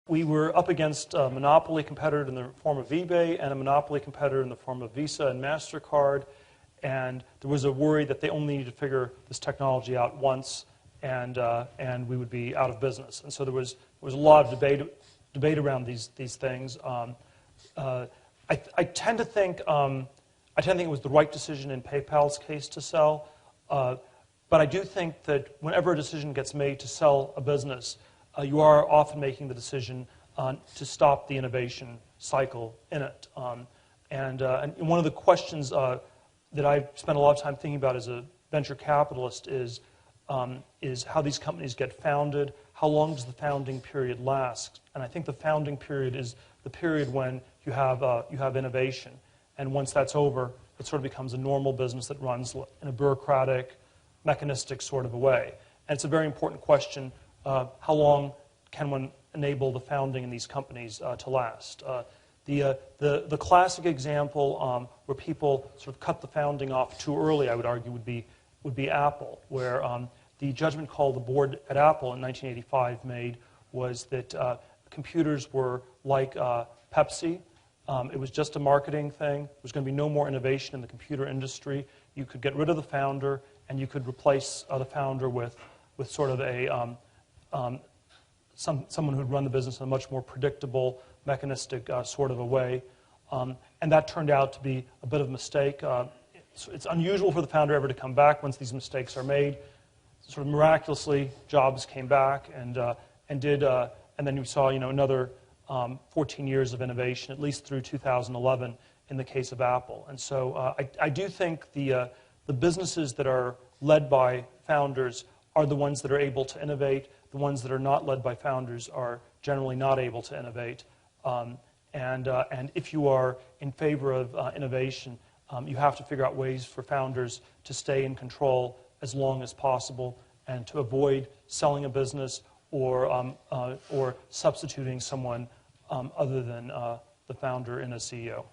We were up against a monopoly competitor in the form of eBay and a monopoly competitor in the form of Visa and MasterCard. And there was a worry that they only needed to figure this technology out once, and we would be out of business. And so there was a lot of debate around these things. I tend to think it was the right decision in PayPal's case to sell, but I do think that whenever a decision gets made to sell a business, you are often making the decision to stop the innovation cycle in it. And one of the questions that I've spent a lot of time thinking about as a venture capitalist is how these companies get founded. How long does the founding period last? And I think the founding period is the period when you have innovation. And once that's over, it sort of becomes a normal business that runs in a bureaucratic, mechanistic sort of a way. And it's a very important question. How long can one enable the founding in these companies to last? The classic example where people sort of cut the founding off too early, I would argue, would be Apple, where the judgment call the board at Apple in 1985 made was that computers were like Pepsi. It was just a marketing thing. There was going to be no more innovation in the computer industry. You could get rid of the founder, and you could replace the founder with sort of a someone who'd run the business in a much more predictable, mechanistic sort of a way. And that turned out to be a bit of a mistake. It's unusual for the founder ever to come back once these mistakes are made. Sort of miraculously, Jobs came back and then we saw another 14 years of innovation, at least through 2011 in the case of Apple. And so I do think the businesses that are led by founders are the ones that are able to innovate. The ones that are not led by founders are generally not able to innovate. And if you are in favor of innovation, you have to figure out ways for founders to stay in control as long as possible and to avoid selling a business or substituting someone other than the founder in a CEO.